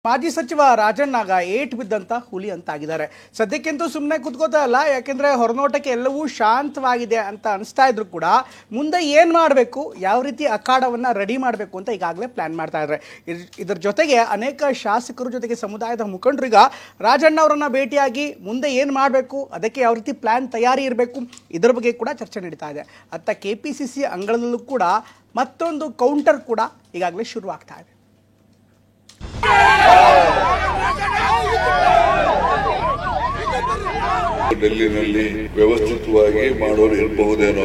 ಮಾಜಿ ಸಚಿವ ರಾಜಣ್ಣಗ ಏಟ್ ಬಿದ್ದಂತ ಹುಲಿ ಅಂತಾಗಿದ್ದಾರೆ. ಸದ್ಯಕ್ಕಂತೂ ಸುಮ್ಮನೆ ಕೂತ್ಕೋತಾ ಇಲ್ಲ, ಯಾಕೆಂದ್ರೆ ಹೊರನೋಟಕ್ಕೆ ಎಲ್ಲವೂ ಶಾಂತವಾಗಿದೆ ಅಂತ ಅನಿಸ್ತಾ ಇದ್ರು ಕೂಡ ಮುಂದೆ ಏನು ಮಾಡಬೇಕು, ಯಾವ ರೀತಿ ಅಖಾಡವನ್ನು ರೆಡಿ ಮಾಡಬೇಕು ಅಂತ ಈಗಾಗಲೇ ಪ್ಲಾನ್ ಮಾಡ್ತಾ ಇದ್ದಾರೆ. ಇದರ ಜೊತೆಗೆ ಅನೇಕ ಶಾಸಕರ ಜೊತೆಗೆ ಸಮುದಾಯದ ಮುಖಂಡರೀಗ ರಾಜಣ್ಣ ಅವರನ್ನ ಭೇಟಿಯಾಗಿ ಮುಂದೆ ಏನು ಮಾಡಬೇಕು, ಅದಕ್ಕೆ ಯಾವ ರೀತಿ ಪ್ಲಾನ್ ತಯಾರಿ ಇರಬೇಕು, ಇದರ ಬಗ್ಗೆ ಕೂಡ ಚರ್ಚೆ ನಡೀತಾ ಇದೆ. ಅತ್ತ KPCC ಅಂಗಳದಲ್ಲೂ ಕೂಡ ಮತ್ತೊಂದು ಕೌಂಟರ್ ಕೂಡ ಈಗಾಗಲೇ ಶುರುವಾಗ್ತಾ ಇದೆ. ಡೆಲ್ಲಿನಲ್ಲಿ ವ್ಯವಸ್ಥಿತವಾಗಿ ಮಾಡೋರು ಇರಬಹುದೇನೋ,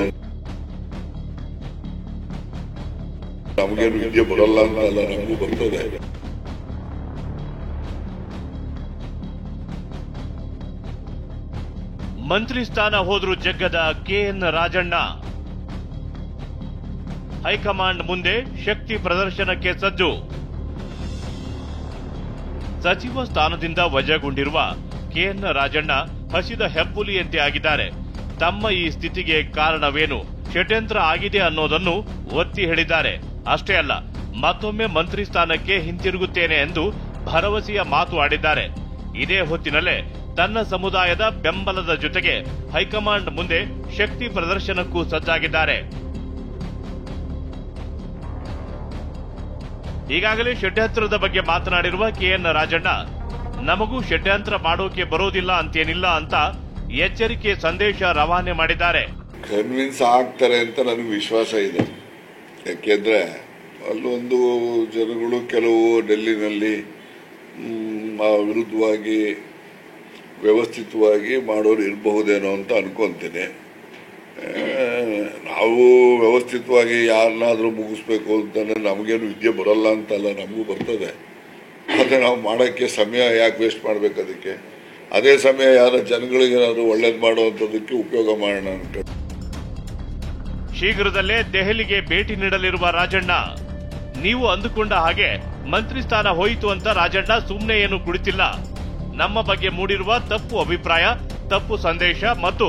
ನಮಗೇನು ವಿದ್ಯೆ ಬರಲ್ಲ ಅಂತ ಅಲ್ಲ, ನಮಗೂ ಬರ್ತದೆ. ಮಂತ್ರಿ ಸ್ಥಾನ ಹೋದ್ರು ಜಗ್ಗದ KN ರಾಜಣ್ಣ ಹೈಕಮಾಂಡ್ ಮುಂದೆ ಶಕ್ತಿ ಪ್ರದರ್ಶನಕ್ಕೆ ಸಜ್ಜು. ಸಚಿವ ಸ್ಥಾನದಿಂದ ವಜಾಗೊಂಡಿರುವ KN ರಾಜಣ್ಣ ಹಸಿದ ಹೆಬ್ಬುಲಿಯಂತೆ ಆಗಿದ್ದಾರೆ. ತಮ್ಮ ಈ ಸ್ಥಿತಿಗೆ ಕಾರಣವೇನು, ಷಡ್ಯಂತ್ರ ಆಗಿದೆ ಅನ್ನೋದನ್ನು ಒತ್ತಿ ಹೇಳಿದ್ದಾರೆ. ಅಷ್ಟೇ ಅಲ್ಲ, ಮತ್ತೊಮ್ಮೆ ಮಂತ್ರಿ ಸ್ಥಾನಕ್ಕೆ ಹಿಂತಿರುಗುತ್ತೇನೆ ಎಂದು ಭರವಸೆಯ ಮಾತು ಆಡಿದ್ದಾರೆ. ಇದೇ ಹೊತ್ತಿನಲ್ಲೇ ತನ್ನ ಸಮುದಾಯದ ಬೆಂಬಲದ ಜೊತೆಗೆ ಹೈಕಮಾಂಡ್ ಮುಂದೆ ಶಕ್ತಿ ಪ್ರದರ್ಶನಕ್ಕೂ ಸಜ್ಜಾಗಿದ್ದಾರೆ. ಈಗಾಗಲೇ ಷಡ್ಯಂತ್ರದ ಬಗ್ಗೆ ಮಾತನಾಡಿರುವ KN ರಾಜಣ್ಣ, ನಮಗೂ ಷಡ್ಯಂತ್ರ ಮಾಡೋಕೆ ಬರೋದಿಲ್ಲ ಅಂತೇನಿಲ್ಲ ಅಂತ ಎಚ್ಚರಿಕೆ ಸಂದೇಶ ರವಾನೆ ಮಾಡಿದ್ದಾರೆ. ಕನ್ವಿನ್ಸ್ ಆಗ್ತಾರೆ ಅಂತ ನನಗೆ ವಿಶ್ವಾಸ ಇದೆ. ಯಾಕೆಂದ್ರೆ ಅಲ್ಲೊಂದು ಜನಗಳು ಕೆಲವು ಡೆಲ್ಲಿನಲ್ಲಿ ವಿರುದ್ಧವಾಗಿ ವ್ಯವಸ್ಥಿತವಾಗಿ ಮಾಡೋರು ಇರಬಹುದೇನೋ ಅಂತ ಅನ್ಕೊಂತೀನಿ. ನಾವು ವ್ಯವಸ್ಥಿತವಾಗಿ ಯಾರನ್ನಾದ್ರೂ ಮುಗಿಸ್ಬೇಕು ಅಂತಂದ್ರೆ ನಮಗೇನು ವಿದ್ಯೆ ಬರಲ್ಲ ಅಂತಲ್ಲ, ನಮಗೂ ಬರ್ತದೆ. ಆದರೆ ನಾವು ಮಾಡೋಕ್ಕೆ ಸಮಯ ಯಾಕೆ ವೇಸ್ಟ್ ಮಾಡಬೇಕು? ಅದಕ್ಕೆ ಅದೇ ಸಮಯ ಯಾರ ಜನಗಳಿಗೆ ಏನಾದರೂ ಒಳ್ಳೇದು ಮಾಡುವಂಥದ್ದಕ್ಕೆ ಉಪಯೋಗ ಮಾಡೋಣ ಅಂತ. ಶೀಘ್ರದಲ್ಲೇ ದೆಹಲಿಗೆ ಭೇಟಿ ನೀಡಲಿರುವ ರಾಜಣ್ಣ, ನೀವು ಅಂದುಕೊಂಡ ಹಾಗೆ ಮಂತ್ರಿ ಸ್ಥಾನ ಹೋಯಿತು ಅಂತ ರಾಜಣ್ಣ ಸುಮ್ಮನೆ ಏನು ಕುಳಿತಿಲ್ಲ. ನಮ್ಮ ಬಗ್ಗೆ ಮೂಡಿರುವ ತಪ್ಪು ಅಭಿಪ್ರಾಯ, ತಪ್ಪು ಸಂದೇಶ ಮತ್ತು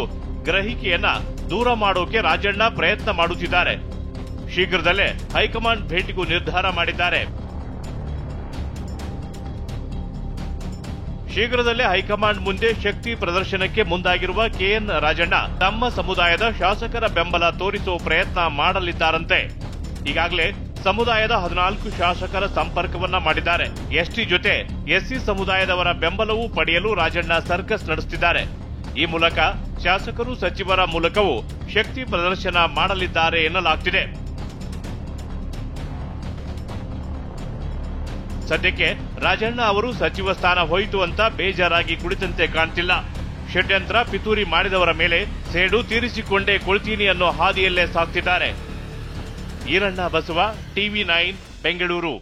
ಗ್ರಹಿಕೆಯನ್ನ ದೂರ ಮಾಡೋಕೆ ರಾಜಣ್ಣ ಪ್ರಯತ್ನ ಮಾಡುತ್ತಿದ್ದಾರೆ. ಶೀಘ್ರದಲ್ಲೇ ಹೈಕಮಾಂಡ್ ಭೇಟಿಗೂ ನಿರ್ಧಾರ ಮಾಡಿದ್ದಾರೆ. ಶೀಘ್ರದಲ್ಲೇ ಹೈಕಮಾಂಡ್ ಮುಂದೆ ಶಕ್ತಿ ಪ್ರದರ್ಶನಕ್ಕೆ ಮುಂದಾಗಿರುವ KN ರಾಜಣ್ಣ ತಮ್ಮ ಸಮುದಾಯದ ಶಾಸಕರ ಬೆಂಬಲ ತೋರಿಸುವ ಪ್ರಯತ್ನ ಮಾಡಲಿದ್ದಾರಂತೆ. ಈಗಾಗಲೇ ಸಮುದಾಯದ 14 ಶಾಸಕರ ಸಂಪರ್ಕವನ್ನ ಮಾಡಿದ್ದಾರೆ. ST ಜೊತೆ SC ಸಮುದಾಯದವರ ಬೆಂಬಲವೂ ಪಡೆಯಲು ರಾಜಣ್ಣ ಸರ್ಕಸ್ ನಡೆಸುತ್ತಿದ್ದಾರೆ. ಈ ಮೂಲಕ ಶಾಸಕರು ಸಚಿವರ ಮೂಲಕವೂ ಶಕ್ತಿ ಪ್ರದರ್ಶನ ಮಾಡಲಿದ್ದಾರೆ ಎನ್ನಲಾಗ್ತಿದೆ. ಸದ್ಯಕ್ಕೆ ರಾಜಣ್ಣ ಅವರು ಸಚಿವ ಸ್ಥಾನ ಹೋಯಿತು ಅಂತ ಬೇಜಾರಾಗಿ ಕುಳಿತಂತೆ ಕಾಣ್ತಿಲ್ಲ. ಷಡ್ಯಂತ್ರ ಪಿತೂರಿ ಮಾಡಿದವರ ಮೇಲೆ ಸೇಡು ತೀರಿಸಿಕೊಂಡೇ ಕೊಳ್ತೀನಿ ಅನ್ನೋ ಹಾದಿಯಲ್ಲೇ ಸಾಗ್ತಿದ್ದಾರೆ. ಈರಣ್ಣ ಬಸವ, TV9 ಬೆಂಗಳೂರು.